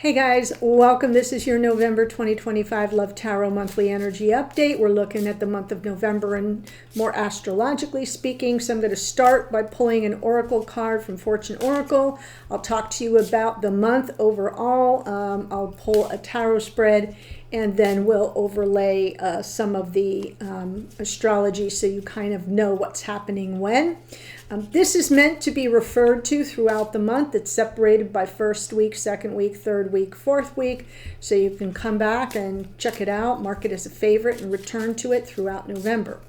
Hey guys, welcome. This is your November 2025 Love Tarot Monthly Energy Update. We're looking at the month of November and more astrologically speaking. So I'm going to start by pulling an oracle card from Fortune Oracle. I'll talk to you about the month overall. I'll pull a tarot spread and then we'll overlay some of the astrology so you kind of know what's happening when. This is meant to be referred to throughout the month. It's separated by first week, second week, third week, fourth week. So you can come back and check it out, mark it as a favorite, and return to it throughout November.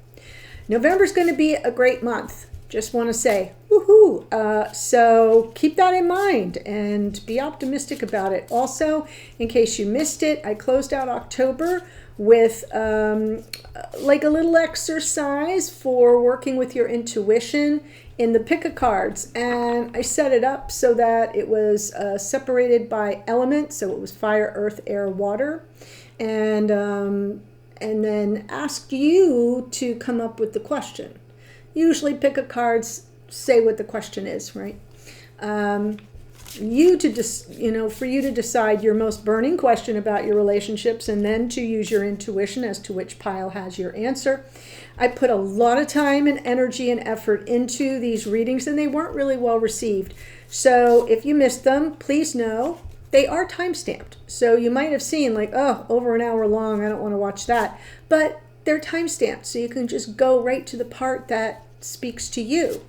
November is going to be a great month. Just want to say, woohoo. So keep that in mind and be optimistic about it. Also, in case you missed it, I closed out October with like a little exercise for working with your intuition in the pick of cards, and I set it up so that it was separated by element, so it was fire, earth, air, water, and then asked you to come up with the question. Usually pick of cards say what the question is, right? For you to decide your most burning question about your relationships, and then to use your intuition as to which pile has your answer. I put a lot of time and energy and effort into these readings, and they weren't really well received. So if you missed them, please know they are time-stamped. So you might have seen like, oh, over an hour long, I don't want to watch that. But they're time-stamped, so you can just go right to the part that speaks to you.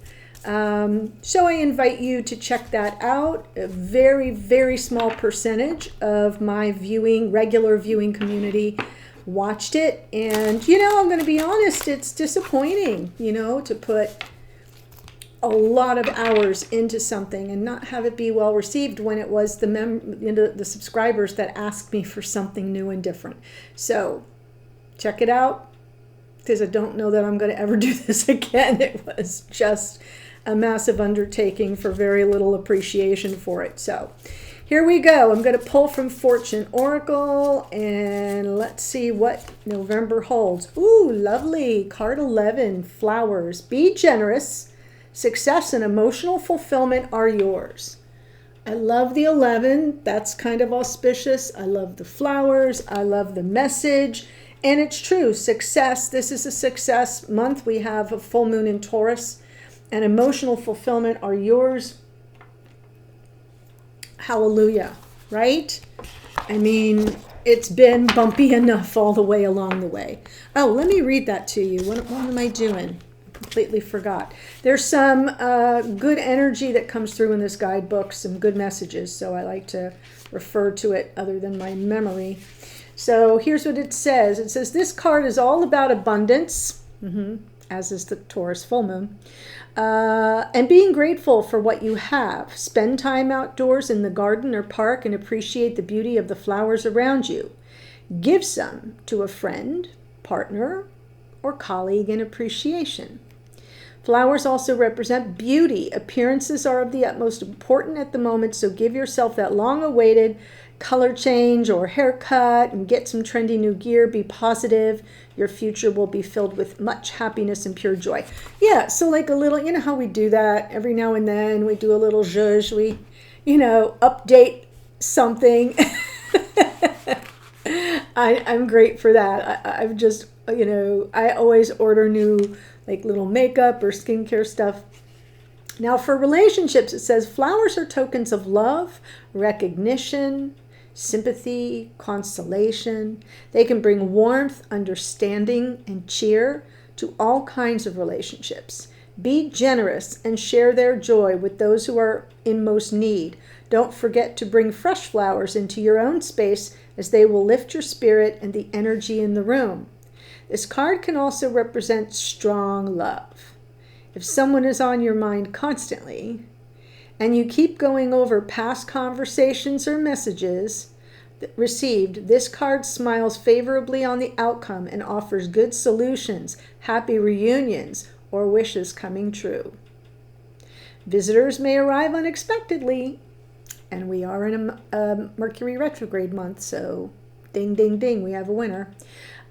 So I invite you to check that out. A very, very small percentage of my regular viewing community watched it. And, I'm going to be honest, it's disappointing, to put a lot of hours into something and not have it be well received when it was the subscribers that asked me for something new and different. So check it out, because I don't know that I'm going to ever do this again. It was just a massive undertaking for very little appreciation for it. So here we go. I'm going to pull from Fortune Oracle, and let's see what November holds. Ooh, lovely. Card 11, flowers. Be generous. Success and emotional fulfillment are yours. I love the 11. That's kind of auspicious. I love the flowers. I love the message. And it's true. Success. This is a success month. We have a full moon in Taurus, and emotional fulfillment are yours. Hallelujah, right? I mean, it's been bumpy enough all the way along the way. Oh, let me read that to you. What am I doing? Completely forgot. There's some good energy that comes through in this guidebook, some good messages, so I like to refer to it other than my memory. So here's what it says. It says, this card is all about abundance, as is the Taurus full moon, and being grateful for what you have. Spend time outdoors in the garden or park and appreciate the beauty of the flowers around you. Give some to a friend, partner, or colleague in appreciation. Flowers also represent beauty. Appearances are of the utmost importance at the moment, so give yourself that long-awaited color change or haircut and get some trendy new gear. Be positive. Your future will be filled with much happiness and pure joy. Yeah, so like a little, how we do that every now and then. We do a little zhuzh. We, update something. I'm great for that. I've just, I always order new like little makeup or skincare stuff. Now for relationships, it says flowers are tokens of love, recognition, sympathy, consolation. They can bring warmth, understanding, and cheer to all kinds of relationships. Be generous and share their joy with those who are in most need. Don't forget to bring fresh flowers into your own space, as they will lift your spirit and the energy in the room. This card can also represent strong love. If someone is on your mind constantly, and you keep going over past conversations or messages received, this card smiles favorably on the outcome and offers good solutions, happy reunions, or wishes coming true. Visitors may arrive unexpectedly, and we are in a Mercury retrograde month, so ding, ding, ding, we have a winner.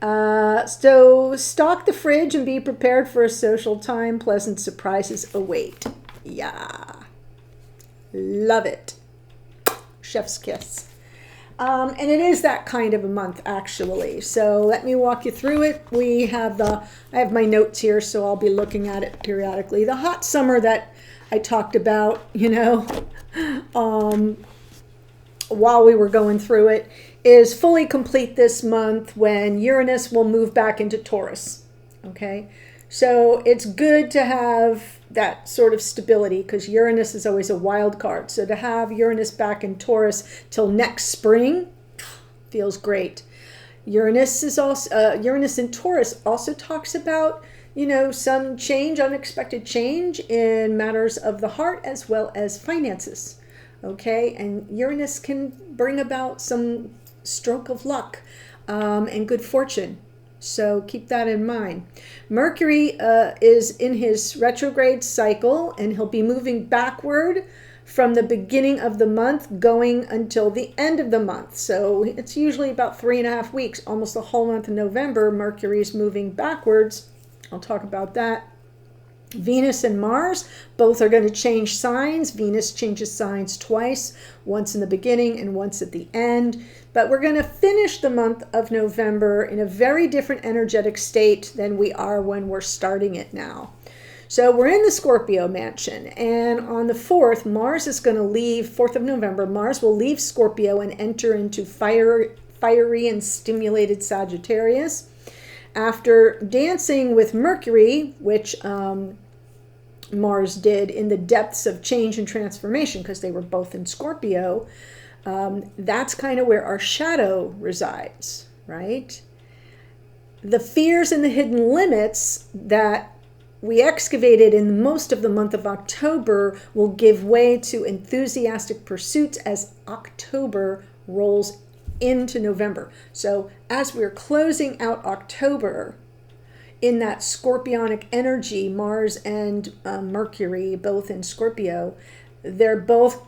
So stock the fridge and be prepared for a social time. Pleasant surprises await. Yeah. Love it. Chef's kiss. And it is that kind of a month, actually. So let me walk you through it. I have my notes here, so I'll be looking at it periodically. The hot summer that I talked about, while we were going through it, is fully complete this month when Uranus will move back into Taurus. Okay, so it's good to have that sort of stability because Uranus is always a wild card. So to have Uranus back in Taurus till next spring feels great. Uranus in Taurus also talks about, some change, unexpected change in matters of the heart as well as finances. Okay, and Uranus can bring about some stroke of luck and good fortune. So keep that in mind. Mercury is in his retrograde cycle, and he'll be moving backward from the beginning of the month going until the end of the month. So it's usually about 3.5 weeks, almost the whole month of November. Mercury is moving backwards. I'll talk about that. Venus and Mars both are going to change signs. Venus changes signs twice, once in the beginning and once at the end. But we're going to finish the month of November in a very different energetic state than we are when we're starting it now. So we're in the Scorpio mansion, and on the 4th, Mars is going to leave, 4th of November, Mars will leave Scorpio and enter into fiery and stimulated Sagittarius. After dancing with Mercury, which Mars did in the depths of change and transformation because they were both in Scorpio, that's kind of where our shadow resides, right? The fears and the hidden limits that we excavated in most of the month of October will give way to enthusiastic pursuits as October rolls into November. So as we're closing out October in that scorpionic energy, Mars and Mercury, both in Scorpio, they're both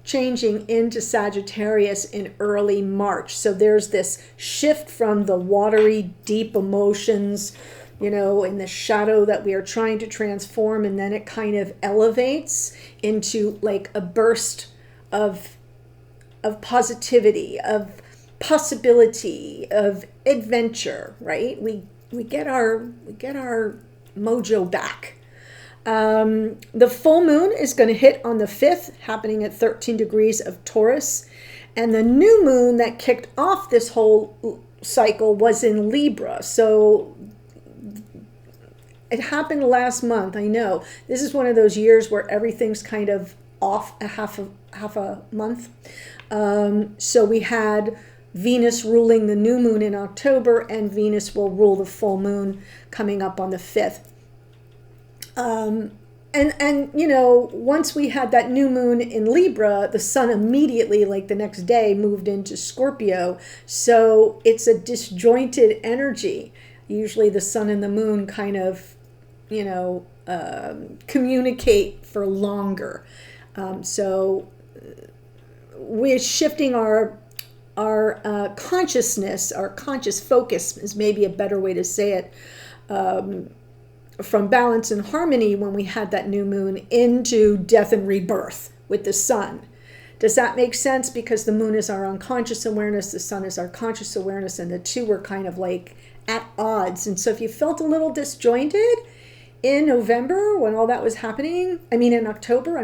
changing into Sagittarius in early March. So there's this shift from the watery, deep emotions, in the shadow that we are trying to transform, and then it kind of elevates into like a burst of positivity, of possibility, of adventure, right? We get our mojo back. The full moon is going to hit on the 5th, happening at 13 degrees of Taurus, and the new moon that kicked off this whole cycle was in Libra. So it happened last month. I know this is one of those years where everything's kind of off a half a month. So we had Venus ruling the new moon in October, and Venus will rule the full moon coming up on the 5th. Once we had that new moon in Libra, the sun immediately, like the next day, moved into Scorpio. So it's a disjointed energy. Usually the sun and the moon kind of, communicate for longer. So we're shifting our consciousness, our conscious focus is maybe a better way to say it, from balance and harmony when we had that new moon into death and rebirth with the sun. Does that make sense? Because the moon is our unconscious awareness, the sun is our conscious awareness, and the two were kind of like at odds. And so if you felt a little disjointed in November when all that was happening, in October,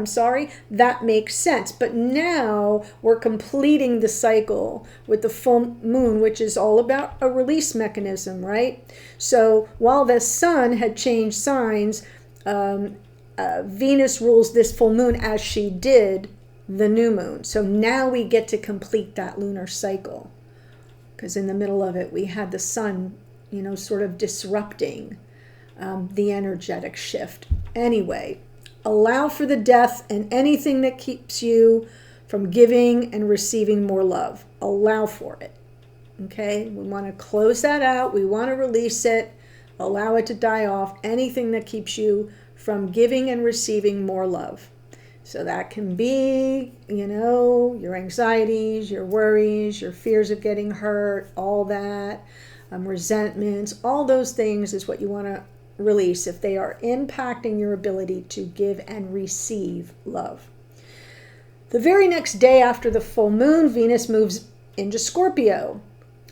that makes sense. But now we're completing the cycle with the full moon, which is all about a release mechanism, right? So while the sun had changed signs, Venus rules this full moon as she did the new moon. So now we get to complete that lunar cycle, because in the middle of it, we had the sun, sort of disrupting the energetic shift. Anyway, allow for the death and anything that keeps you from giving and receiving more love. Allow for it. Okay? We want to close that out. We want to release it. Allow it to die off. Anything that keeps you from giving and receiving more love. So that can be, your anxieties, your worries, your fears of getting hurt, all that, resentments, all those things is what you want to release if they are impacting your ability to give and receive love. The very next day after the full moon, Venus moves into Scorpio.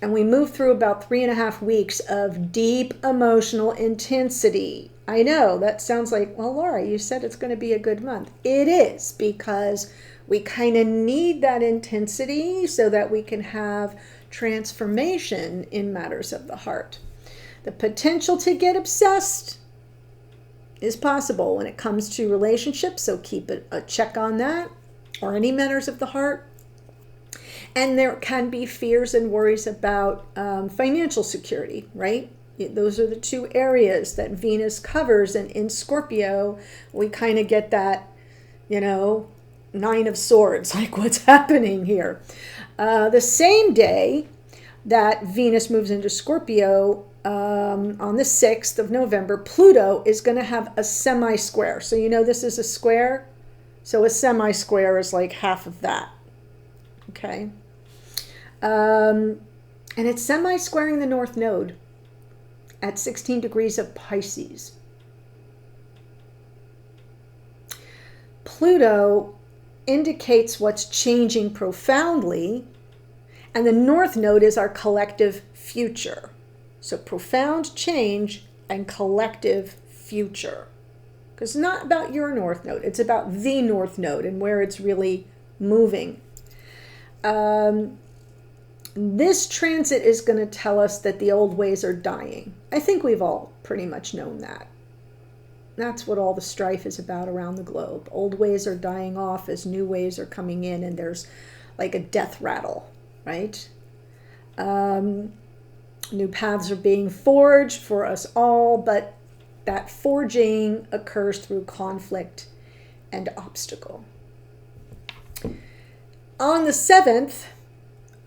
And we move through about 3.5 weeks of deep emotional intensity. I know that sounds like, well, Laura, you said it's going to be a good month. It is, because we kind of need that intensity so that we can have transformation in matters of the heart. The potential to get obsessed is possible when it comes to relationships, so keep a check on that, or any matters of the heart. And there can be fears and worries about financial security, right? Those are the two areas that Venus covers. And in Scorpio, we kind of get that, Nine of Swords, like what's happening here. The same day that Venus moves into Scorpio, on the 6th of November, Pluto is going to have a semi-square. So this is a square. So a semi-square is like half of that. Okay. And it's semi-squaring the North Node at 16 degrees of Pisces. Pluto indicates what's changing profoundly, and the North Node is our collective future. So profound change and collective future. Because it's not about your North Node, it's about the North Node and where it's really moving. This transit is going to tell us that the old ways are dying. I think we've all pretty much known that. That's what all the strife is about around the globe. Old ways are dying off as new ways are coming in, and there's like a death rattle, right? New paths are being forged for us all, but that forging occurs through conflict and obstacle. On the 7th,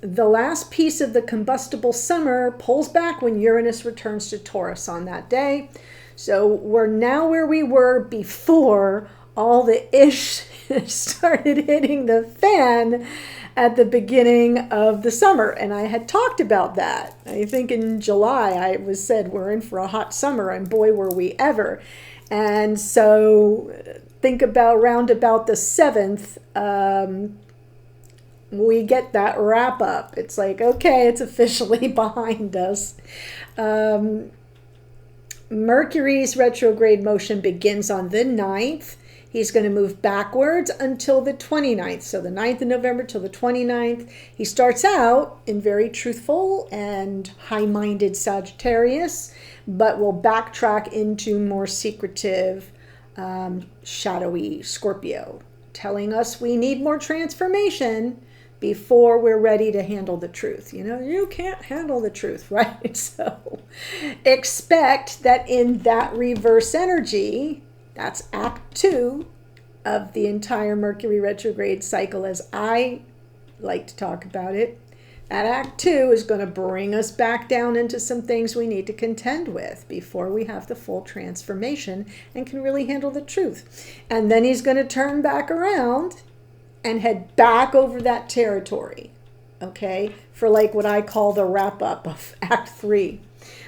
the last piece of the combustible summer pulls back when Uranus returns to Taurus on that day. So we're now where we were before all the ish started hitting the fan at the beginning of the summer. And I had talked about that. I think in July I said we're in for a hot summer, and boy were we ever. And so think about round about the 7th, we get that wrap up. It's like, okay, it's officially behind us. Mercury's retrograde motion begins on the 9th. He's going to move backwards until the 29th. So the 9th of November till the 29th. He starts out in very truthful and high-minded Sagittarius, but will backtrack into more secretive, shadowy Scorpio, telling us we need more transformation before we're ready to handle the truth. You can't handle the truth, right? So expect that in that reverse energy, that's Act 2 of the entire Mercury retrograde cycle, as I like to talk about it. That Act 2 is going to bring us back down into some things we need to contend with before we have the full transformation and can really handle the truth. And then he's going to turn back around and head back over that territory, okay, for like what I call the wrap-up of Act 3.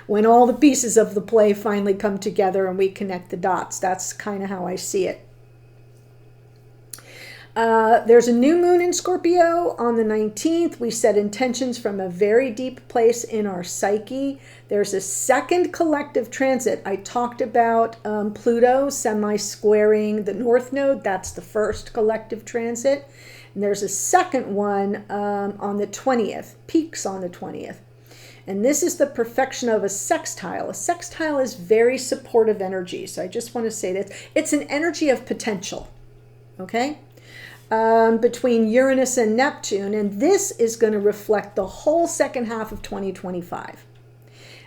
When all the pieces of the play finally come together and we connect the dots. That's kind of how I see it. There's a new moon in Scorpio on the 19th. We set intentions from a very deep place in our psyche. There's a second collective transit. I talked about Pluto semi-squaring the North Node. That's the first collective transit. And there's a second one on the 20th, peaks on the 20th. And this is the perfection of a sextile. A sextile is very supportive energy. So I just want to say that it's an energy of potential, okay? Between Uranus and Neptune, and this is going to reflect the whole second half of 2025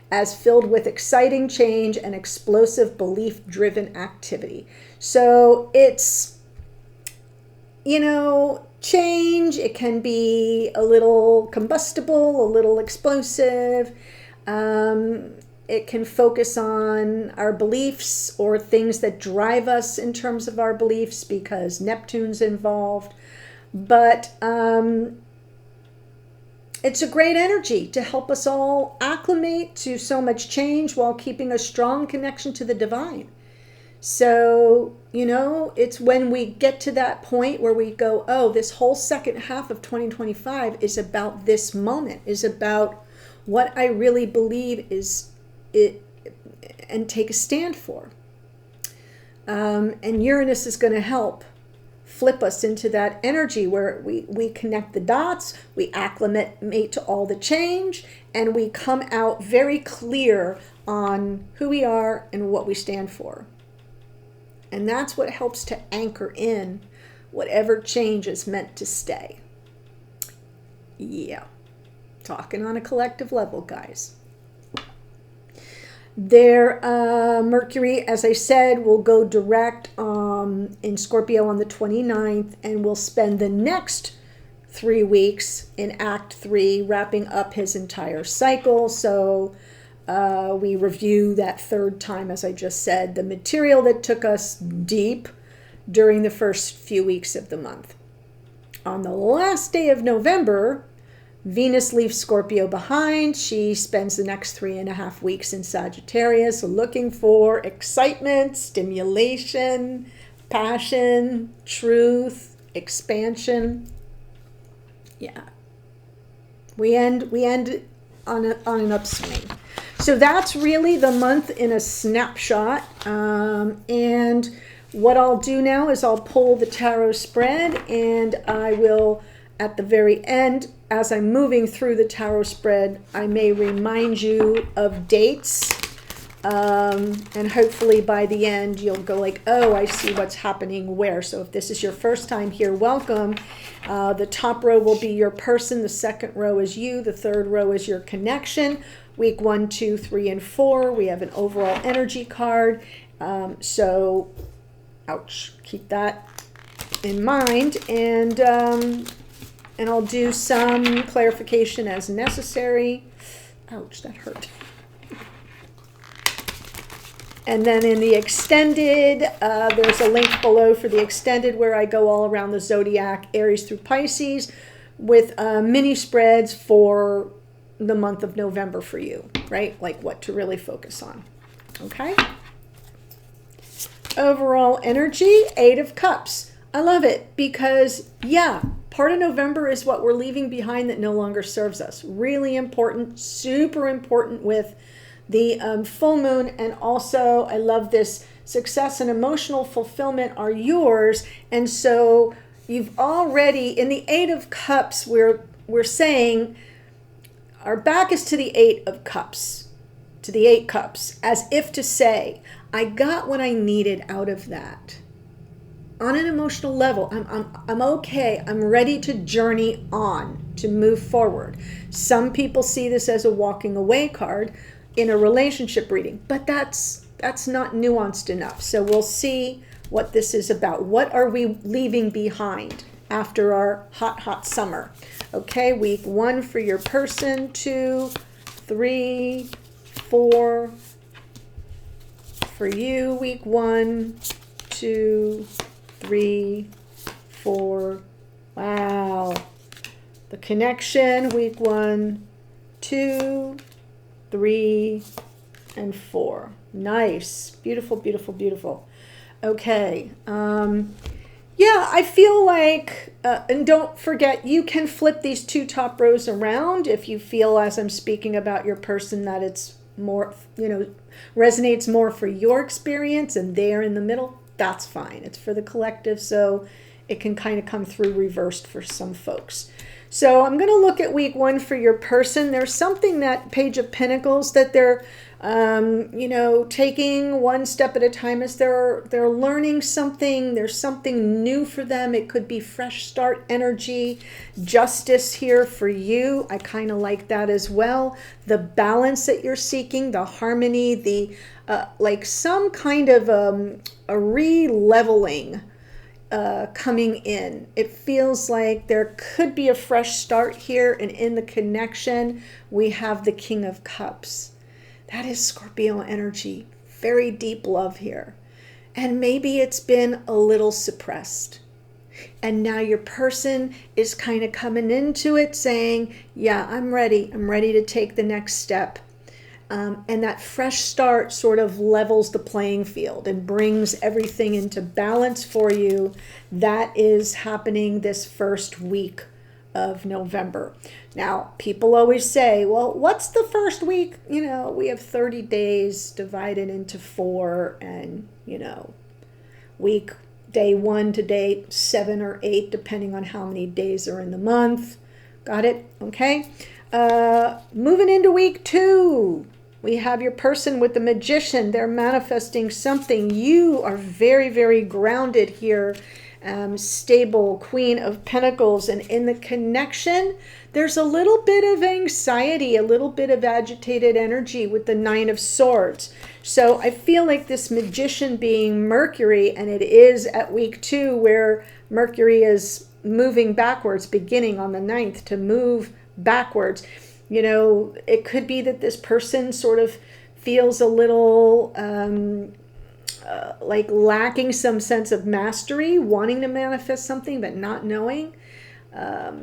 as filled with exciting change and explosive belief-driven activity. So it's, change. It can be a little combustible, a little explosive. It can focus on our beliefs or things that drive us in terms of our beliefs because Neptune's involved. But it's a great energy to help us all acclimate to so much change while keeping a strong connection to the divine. So, it's when we get to that point where we go, oh, this whole second half of 2025 is about this moment, is about what I really believe is it, and take a stand for. And Uranus is going to help flip us into that energy where we connect the dots, we acclimate to all the change, and we come out very clear on who we are and what we stand for. And that's what helps to anchor in whatever change is meant to stay. Yeah, talking on a collective level, guys. Mercury, as I said, will go direct in Scorpio on the 29th, and will spend the next 3 weeks in Act 3, wrapping up his entire cycle. So we review that third time, as I just said, the material that took us deep during the first few weeks of the month. On the last day of November, Venus leaves Scorpio behind. She spends the next 3.5 weeks in Sagittarius, looking for excitement, stimulation, passion, truth, expansion. Yeah. We end on an upswing. So that's really the month in a snapshot. And what I'll do now is I'll pull the tarot spread, and I will, at the very end, as I'm moving through the tarot spread, I may remind you of dates, and hopefully by the end you'll go like, oh, I see what's happening where. So if this is your first time here, welcome. The top row will be your person, the second row is you, the third row is your connection. Week 1, 2, 3, and 4, we have an overall energy card. So, ouch, keep that in mind. And I'll do some clarification as necessary. Ouch, that hurt. And then in the extended, there's a link below for the extended where I go all around the zodiac, Aries through Pisces, with mini spreads for the month of November for you, right? Like what to really focus on. Okay? Overall energy, 8 of Cups. I love it because, yeah, part of November is what we're leaving behind that no longer serves us. Really important, super important with the full moon. And also, I love this, success and emotional fulfillment are yours. And so you've already, in the 8 of Cups, we're saying our back is to the 8 of Cups, to the 8 cups, as if to say, I got what I needed out of that. On an emotional level, I'm okay. I'm ready to journey on, to move forward. Some people see this as a walking away card in a relationship reading, but that's not nuanced enough. So we'll see what this is about. What are we leaving behind after our hot summer? Okay, week 1 for your person, 2, 3, 4. For you, week 1, 2, 3, 4. Wow. The connection, week 1, 2, 3, and 4. Nice. Beautiful, beautiful, beautiful. Okay. Yeah, I feel like, and don't forget, you can flip these 2 top rows around if you feel, as I'm speaking about your person, that it's more, resonates more for your experience and they're in the middle. That's fine. It's for the collective, so it can kind of come through reversed for some folks. So I'm going to look at week 1 for your person. There's something, that Page of Pentacles, that they're, taking one step at a time as they're learning something. There's something new for them. It could be fresh start energy, justice here for you. I kind of like that as well. The balance that you're seeking, the harmony, the like some kind of a re-leveling coming in. It feels like there could be a fresh start here, and in the connection we have the King of Cups. That is Scorpio energy. Very deep love here. And maybe it's been a little suppressed. And now your person is kind of coming into it saying, yeah, I'm ready. I'm ready to take the next step. And that fresh start sort of levels the playing field and brings everything into balance for you. That is happening this first week of November. Now, people always say, well, what's the first week? We have 30 days divided into 4, and, day 1 to day 7 or 8, depending on how many days are in the month. Got it? Okay. Moving into week 2. We have your person with the Magician. They're manifesting something. You are very, very grounded here. Stable, Queen of Pentacles. And in the connection, there's a little bit of anxiety, a little bit of agitated energy with the Nine of Swords. So I feel like this Magician being Mercury, and it is at week 2 where Mercury is moving backwards, beginning on the 9th to move backwards. It could be that this person sort of feels a little like lacking some sense of mastery, wanting to manifest something but not knowing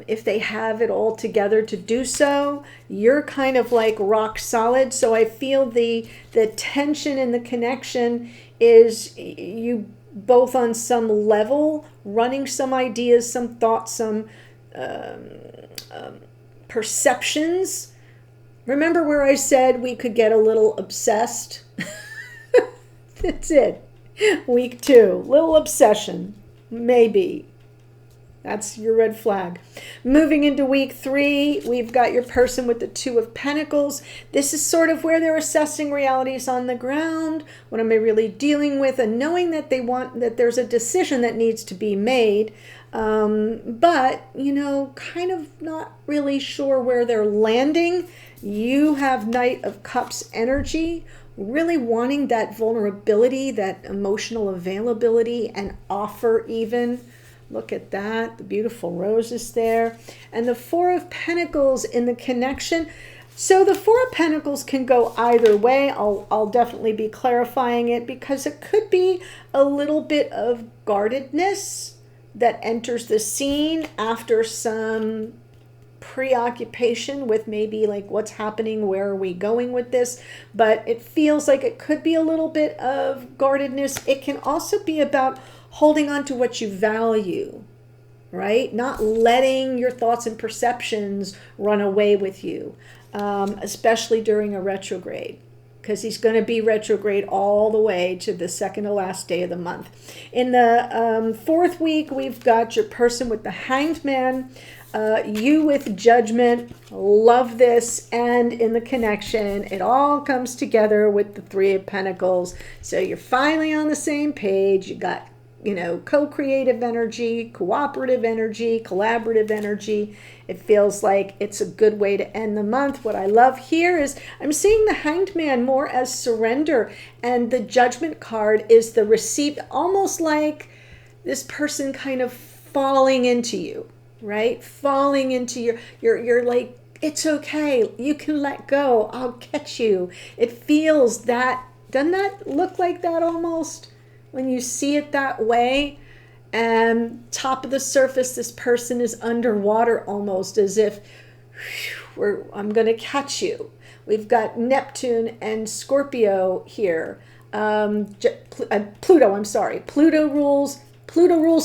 if they have it all together to do so. You're kind of like rock solid. So I feel the tension in the connection is you both on some level running some ideas, some thoughts, some perceptions. Remember where I said we could get a little obsessed? That's it. Week 2, little obsession, maybe. That's your red flag. Moving into week 3, we've got your person with the Two of Pentacles. This is sort of where they're assessing realities on the ground. What am I really dealing with? And knowing that that there's a decision that needs to be made. But, kind of not really sure where they're landing. You have Knight of Cups energy, really wanting that vulnerability, that emotional availability, and offer even. Look at that, the beautiful roses there. And the Four of Pentacles in the connection. So the Four of Pentacles can go either way. I'll definitely be clarifying it because it could be a little bit of guardedness that enters the scene after some preoccupation with maybe like what's happening, where are we going with this, but it feels like it could be a little bit of guardedness. It can also be about holding on to what you value, right? Not letting your thoughts and perceptions run away with you, especially during a retrograde, because he's going to be retrograde all the way to the second to last day of the month. In the 4th week, we've got your person with the Hanged Man, you with Judgment. Love this. And in the connection, it all comes together with the Three of Pentacles. So you're finally on the same page. You got co-creative energy, cooperative energy, collaborative energy. It feels like it's a good way to end the month. What I love here is I'm seeing the Hanged Man more as surrender, and the Judgment card is the receipt, almost like this person kind of falling into you, right? Falling into you're like, it's okay. You can let go. I'll catch you. It feels that, doesn't that look like that almost? When you see it that way, and top of the surface, this person is underwater almost, as if I'm going to catch you. We've got Neptune and Scorpio here. Pluto, I'm sorry. Pluto rules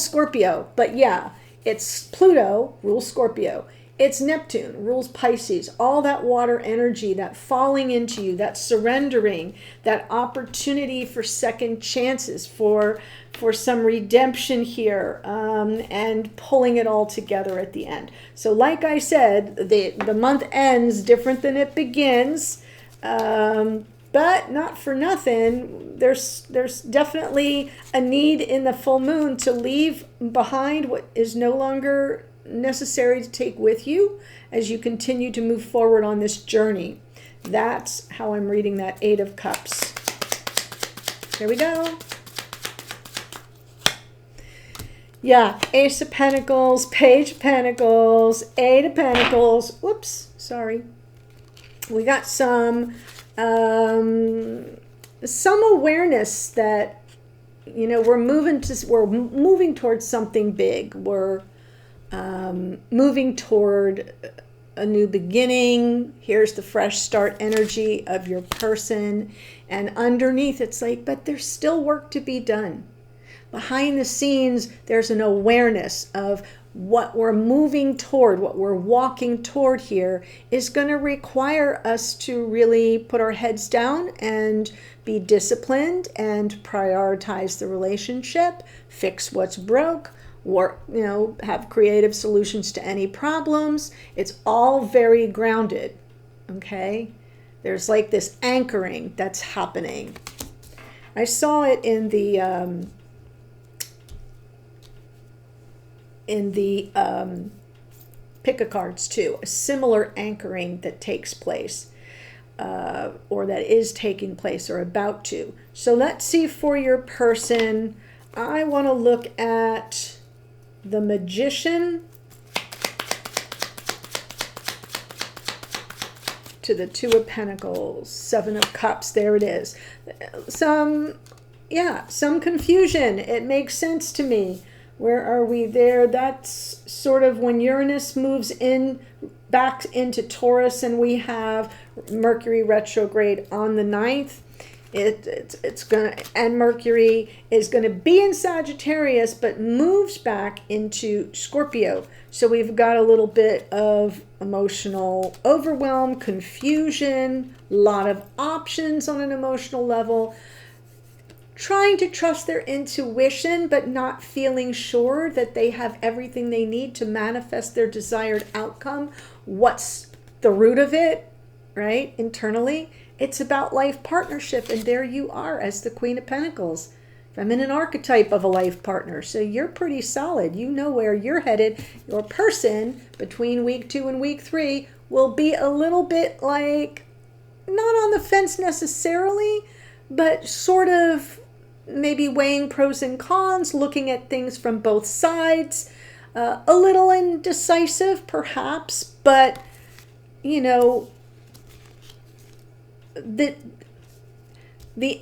Scorpio. But yeah, it's Pluto rules Scorpio. It's Neptune rules Pisces. All that water energy, that falling into you, that surrendering, that opportunity for second chances, for some redemption here, and pulling it all together at the end. So like I said, the month ends different than it begins, but not for nothing. There's definitely a need in the full moon to leave behind what is no longer necessary to take with you as you continue to move forward on this journey. That's how I'm reading that Eight of Cups. Here we go. Yeah, Ace of Pentacles, Page of Pentacles, Eight of Pentacles. Whoops, sorry. We got some awareness that, we're moving towards something big. We're moving toward a new beginning. Here's the fresh start energy of your person. And underneath, it's like, but there's still work to be done. Behind the scenes, there's an awareness of what we're moving toward, what we're walking toward here is going to require us to really put our heads down and be disciplined and prioritize the relationship, fix what's broke, work, have creative solutions to any problems. It's all very grounded, okay? There's like this anchoring that's happening. I saw it in the pick a cards too, a similar anchoring that takes place or that is taking place or about to. So let's see for your person. I want to look at the Magician to the Two of Pentacles, Seven of Cups. There it is. Some confusion. It makes sense to me. Where are we there? That's sort of when Uranus moves in back into Taurus and we have Mercury retrograde on the 9th. It's gonna, and Mercury is gonna be in Sagittarius but moves back into Scorpio. So we've got a little bit of emotional overwhelm, confusion, a lot of options on an emotional level. Trying to trust their intuition, but not feeling sure that they have everything they need to manifest their desired outcome. What's the root of it, right? Internally, it's about life partnership. And there you are as the Queen of Pentacles, feminine archetype of a life partner. So you're pretty solid. You know where you're headed. Your person between week 2 and week 3 will be a little bit like, not on the fence necessarily, but sort of maybe weighing pros and cons, looking at things from both sides, a little indecisive perhaps, but the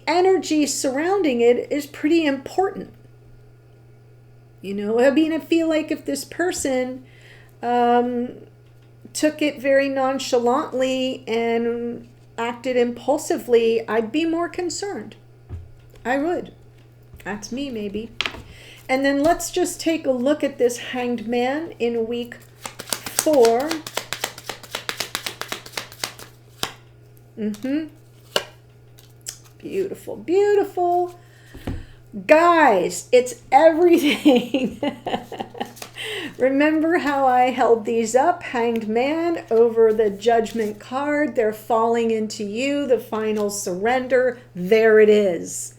energy surrounding it is pretty important. I feel like if this person took it very nonchalantly and acted impulsively, I'd be more concerned. I would. That's me, maybe. And then let's just take a look at this Hanged Man in week 4. Beautiful, beautiful. Guys, it's everything. Remember how I held these up? Hanged Man over the Judgment card. They're falling into you, the final surrender. There it is.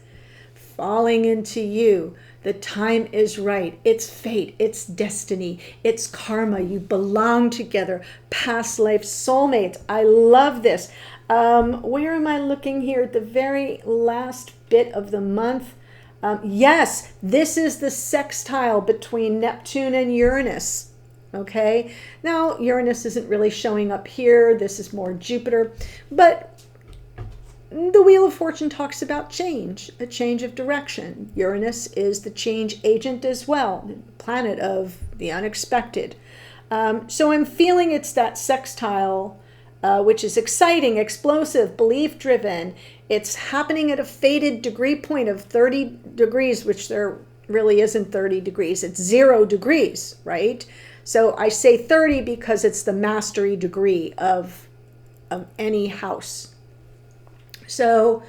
Falling into you. The time is right. It's fate. It's destiny. It's karma. You belong together. Past life soulmates. I love this. Where am I looking here? At the very last bit of the month. Yes, this is the sextile between Neptune and Uranus. Okay. Now, Uranus isn't really showing up here. This is more Jupiter. But the Wheel of Fortune talks about change, a change of direction. Uranus is the change agent as well, the planet of the unexpected. So I'm feeling it's that sextile, which is exciting, explosive, belief-driven. It's happening at a fated degree point of 30 degrees, which there really isn't 30 degrees. It's 0 degrees, right? So I say 30 because it's the mastery degree of any house. So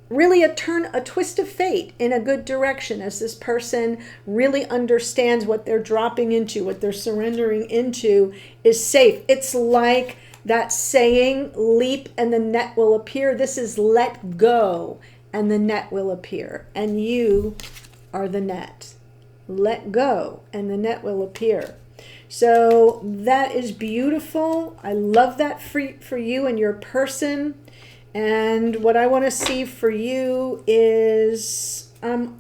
really a twist of fate in a good direction as this person really understands what they're dropping into, what they're surrendering into is safe. It's like that saying, leap and the net will appear. This is let go and the net will appear. And you are the net. Let go and the net will appear. So that is beautiful. I love that for you and your person. And what I want to see for you is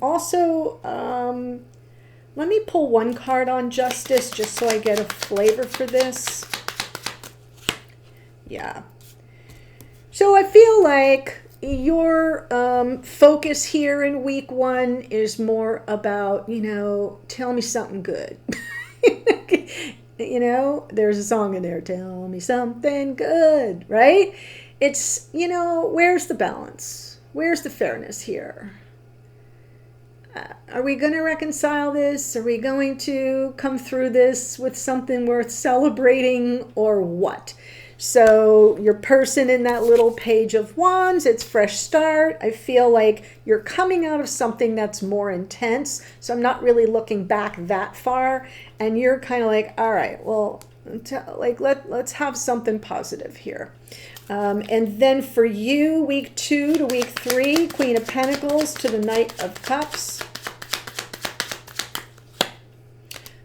also, let me pull one card on justice just so I get a flavor for this. Yeah. So I feel like your focus here in week 1 is more about, tell me something good. You know, there's a song in there, tell me something good, right? It's, you know, where's the balance? Where's the fairness here? Are we going to reconcile this? Are we going to come through this with something worth celebrating, or what? So your person in that little page of wands, it's fresh start. I feel like you're coming out of something that's more intense. So I'm not really looking back that far. And you're kind of like, all right, well, let's have something positive here. And then for you, week 2 to week 3, Queen of Pentacles to the Knight of Cups.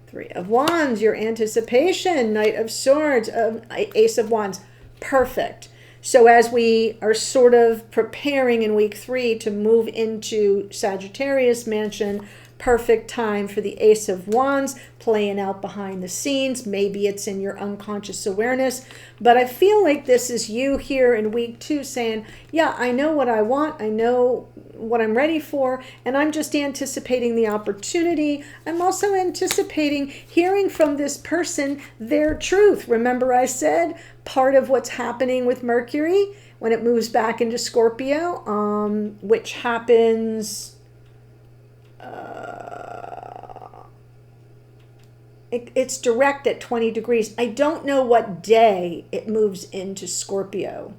3 of Wands, your anticipation, Knight of Swords, Ace of Wands. Perfect. So as we are sort of preparing in week 3 to move into Sagittarius mansion, perfect time for the Ace of Wands playing out behind the scenes. Maybe it's in your unconscious awareness, but I feel like this is you here in week 2 saying, yeah, I know what I want. I know what I'm ready for, and I'm just anticipating the opportunity. I'm also anticipating hearing from this person their truth. Remember I said part of what's happening with Mercury when it moves back into Scorpio, which happens it's direct at 20 degrees. I don't know what day it moves into Scorpio.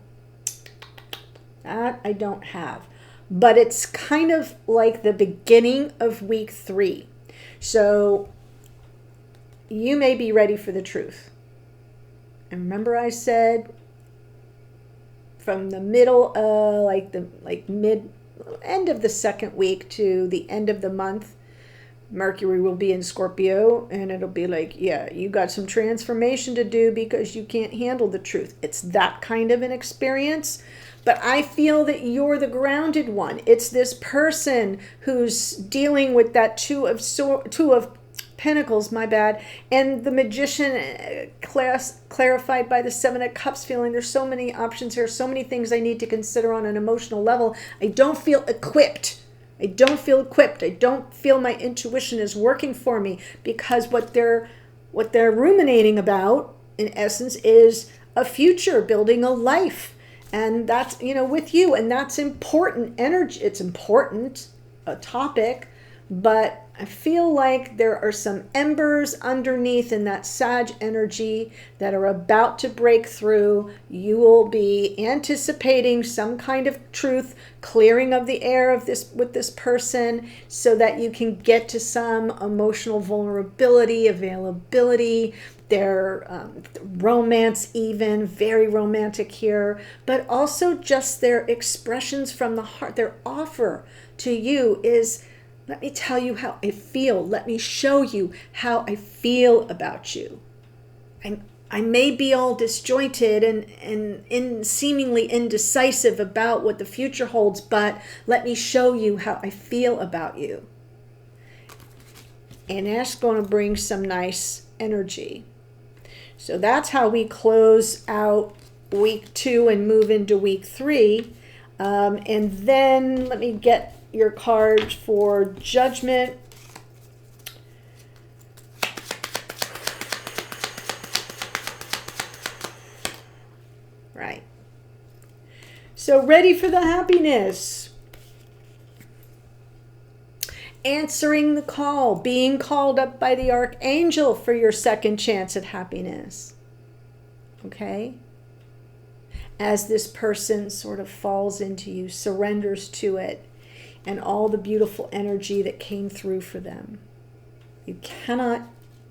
That I don't have. But it's kind of like the beginning of week 3. So you may be ready for the truth. And remember I said from the middle, mid end of the second week to the end of the month, Mercury will be in Scorpio, and it'll be like, yeah, you got some transformation to do because you can't handle the truth. It's that kind of an experience. But I feel that you're the grounded one. It's this person who's dealing with that two of Pentacles, my bad, and the Magician clarified by the 7 of Cups, feeling there's so many options here, so many things I need to consider on an emotional level. I don't feel equipped. I don't feel my intuition is working for me, because what they're ruminating about, in essence, is a future, building a life. And that's, with you, and that's important energy. It's important, a topic, but I feel like there are some embers underneath in that Sag energy that are about to break through. You will be anticipating some kind of truth, clearing of the air of this with this person, so that you can get to some emotional vulnerability, availability, their romance, even very romantic here, but also just their expressions from the heart. Their offer to you is, let me tell you how I feel. Let me show you how I feel about you. I may be all disjointed and seemingly indecisive about what the future holds, but let me show you how I feel about you. And that's going to bring some nice energy. So that's how we close out week 2 and move into week 3. And then let me get your card for Judgment. Right. So ready for the happiness. Answering the call, being called up by the archangel for your second chance at happiness. Okay? As this person sort of falls into you, surrenders to it, and all the beautiful energy that came through for them. You cannot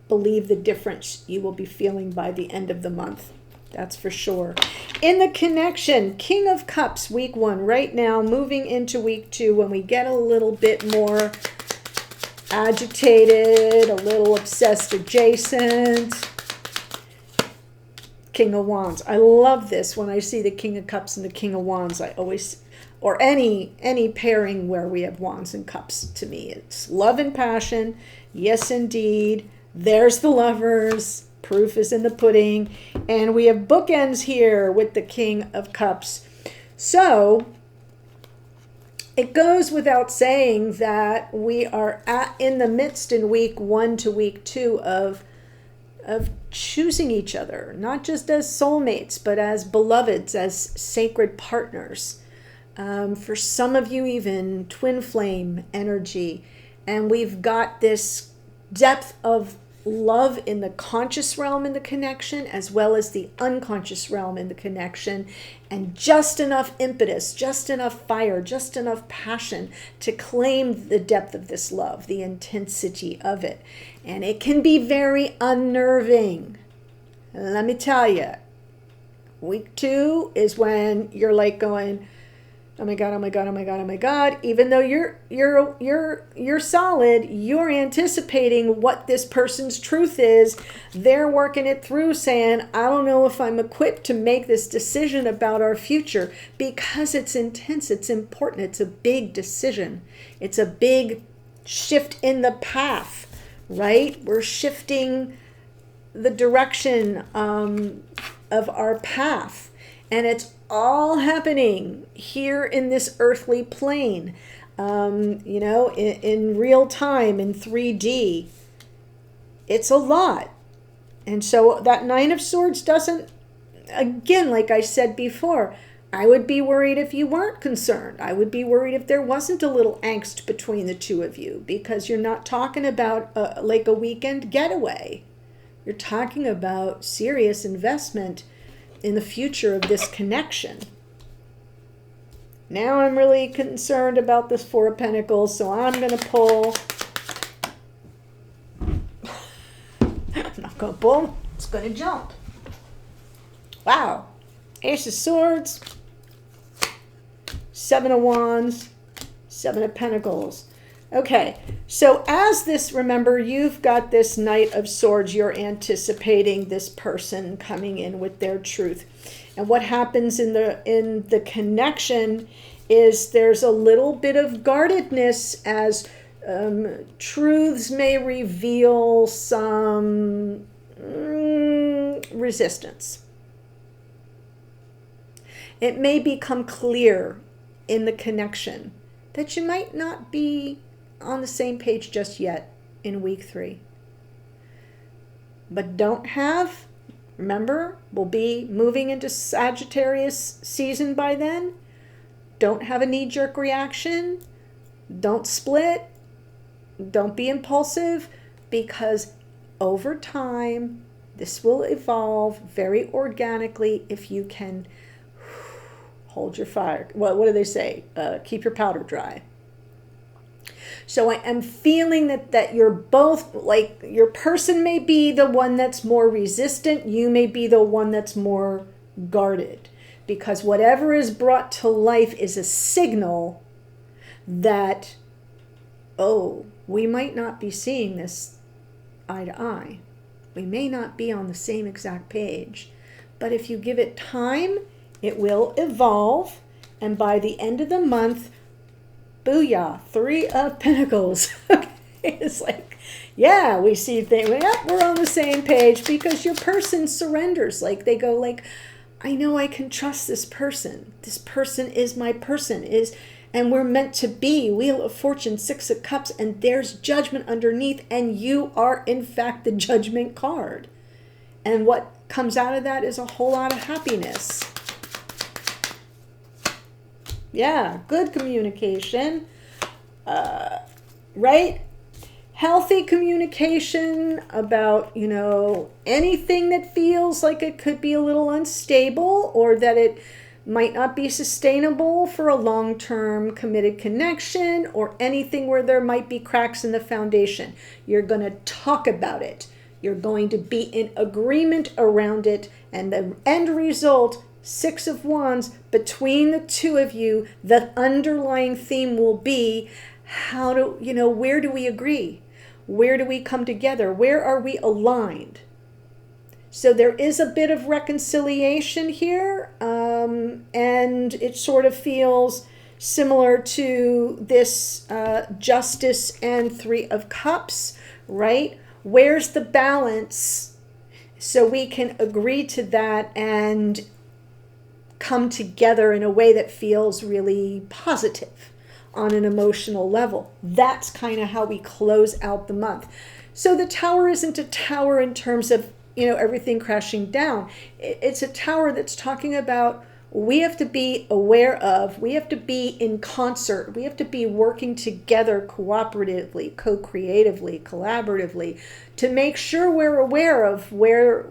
believe the difference you will be feeling by the end of the month. That's for sure. In the connection, King of Cups, week 1, right now, moving into week 2, when we get a little bit more agitated, a little obsessed adjacent. King of Wands. I love this. When I see the King of Cups and the King of Wands, I always, or any pairing where we have Wands and Cups, to me, it's love and passion. Yes, indeed. There's the Lovers. Proof is in the pudding. And we have bookends here with the King of Cups. So it goes without saying that we are in the midst in week 1 to week 2 of choosing each other, not just as soulmates, but as beloveds, as sacred partners. For some of you, even twin flame energy. And we've got this depth of love in the conscious realm in the connection, as well as the unconscious realm in the connection, and just enough impetus, just enough fire, just enough passion to claim the depth of this love, the intensity of it. And it can be very unnerving. Let me tell you, week 2 is when you're like going, oh my God, oh my God, oh my God, oh my God. Even though you're solid, you're anticipating what this person's truth is. They're working it through saying, I don't know if I'm equipped to make this decision about our future, because it's intense, it's important, it's a big decision. It's a big shift in the path, right? We're shifting the direction of our path. And it's all happening here in this earthly plane, in real time, in 3D. It's a lot. And so that Nine of Swords doesn't, again, like I said before, I would be worried if you weren't concerned. I would be worried if there wasn't a little angst between the two of you, because you're not talking about like a weekend getaway. You're talking about serious investment in the future of this connection. Now I'm really concerned about this Four of Pentacles, so I'm going to pull. I'm not going to pull. It's going to jump. Wow. Ace of Swords, Seven of Wands, Seven of Pentacles. Okay, so as this, remember, you've got this Knight of Swords. You're anticipating this person coming in with their truth. And what happens in the connection is there's a little bit of guardedness as truths may reveal some resistance. It may become clear in the connection that you might not be on the same page just yet in week 3. But remember, we'll be moving into Sagittarius season by then. Don't have a knee-jerk reaction. Don't split. Don't be impulsive, because over time, this will evolve very organically if you can hold your fire. Well, what do they say? Keep your powder dry. So I am feeling that you're both, like, your person may be the one that's more resistant. You may be the one that's more guarded, because whatever is brought to life is a signal that, oh, we might not be seeing this eye to eye. We may not be on the same exact page, but if you give it time, it will evolve. And by the end of the month, booyah, 3 of Pentacles. It's like, yeah, we see things, yeah, we're on the same page, because your person surrenders. Like, they go like, I know I can trust this person. This person is my person, and we're meant to be. Wheel of Fortune, 6 of Cups, and there's judgment underneath, and you are in fact the judgment card. And what comes out of that is a whole lot of happiness. Yeah, good communication, right? Healthy communication about, anything that feels like it could be a little unstable, or that it might not be sustainable for a long-term committed connection, or anything where there might be cracks in the foundation. You're going to talk about it. You're going to be in agreement around it, and the end result, 6 of Wands, between the two of you, the underlying theme will be, where do we agree? Where do we come together? Where are we aligned? So there is a bit of reconciliation here, and it sort of feels similar to this Justice and 3 of Cups, right? Where's the balance so we can agree to that and come together in a way that feels really positive on an emotional level? That's kind of how we close out the month. So the Tower isn't a tower in terms of everything crashing down. It's a tower that's talking about we have to be aware of, we have to be in concert, we have to be working together cooperatively, co-creatively, collaboratively, to make sure we're aware of where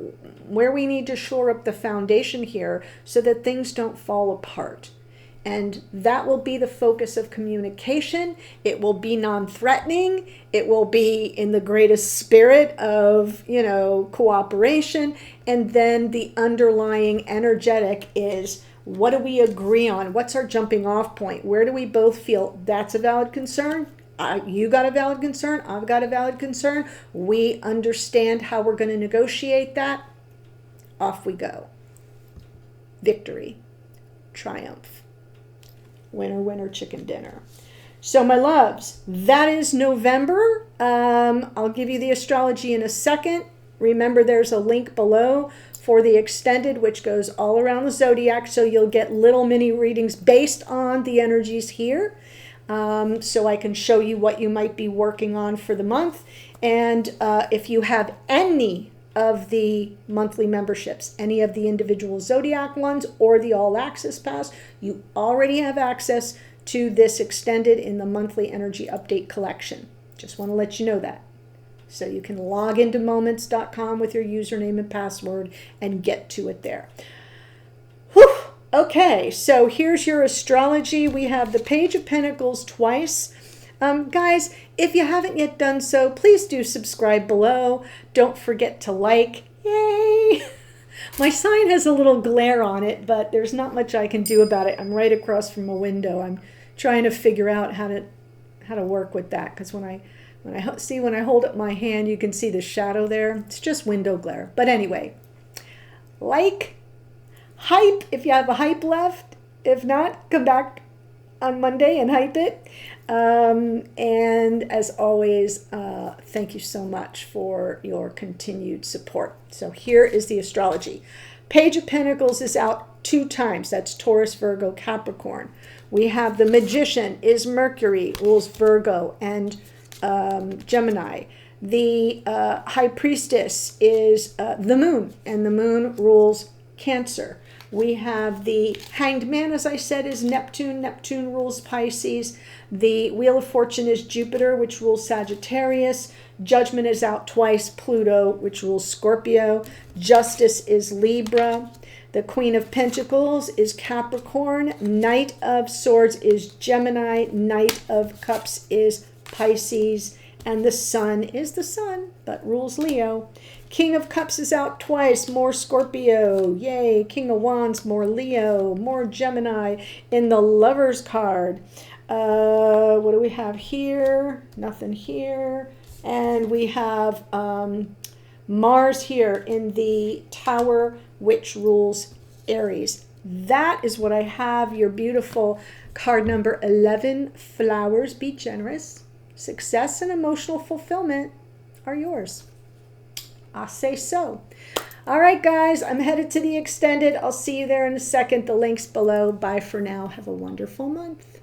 we need to shore up the foundation here so that things don't fall apart. And that will be the focus of communication. It will be non-threatening. It will be in the greatest spirit of, cooperation. And then the underlying energetic is, what do we agree on? What's our jumping off point? Where do we both feel that's a valid concern? You got a valid concern. I've got a valid concern. We understand how we're going to negotiate that. Off we go. Victory. Triumph. Winner, winner, chicken dinner. So my loves, that is November. I'll give you the astrology in a second. Remember, there's a link below for the extended, which goes all around the zodiac. So you'll get little mini readings based on the energies here. So I can show you what you might be working on for the month. And if you have any of the monthly memberships, any of the individual zodiac ones or the all access pass, you already have access to this extended in the monthly energy update collection. Just want to let you know that. So you can log into moments.com with your username and password and get to it there. Whew. Okay, so here's your astrology. We have the Page of Pentacles twice. Guys, if you haven't yet done so, please do subscribe below. Don't forget to like. Yay! My sign has a little glare on it, but there's not much I can do about it. I'm right across from a window. I'm trying to figure out how to work with that, because when I hold up my hand, you can see the shadow there. It's just window glare. But anyway, like, hype if you have a hype left. If not, come back on Monday and hype it. And as always, thank you so much for your continued support. So here is the astrology. Page of Pentacles is out 2 times. That's Taurus, Virgo, Capricorn. We have the Magician is Mercury, rules Virgo and Gemini. The High Priestess is the Moon, and the Moon rules Cancer. We have the Hanged Man, as I said, is Neptune. Neptune rules Pisces. The Wheel of Fortune is Jupiter, which rules Sagittarius. Judgment is out twice, Pluto, which rules Scorpio. Justice is Libra. The Queen of Pentacles is Capricorn. Knight of Swords is Gemini. Knight of Cups is Pisces. And the Sun is the Sun, but rules Leo. King of Cups is out twice, more Scorpio. Yay. King of Wands, more Leo, more Gemini. In the Lover's card, what do we have here? Nothing here. And we have Mars here in the Tower, which rules Aries. That is what I have. Your beautiful card number 11, Flowers. Be generous. Success and emotional fulfillment are yours. I say so. All right, guys, I'm headed to the extended. I'll see you there in a second. The link's below. Bye for now. Have a wonderful month.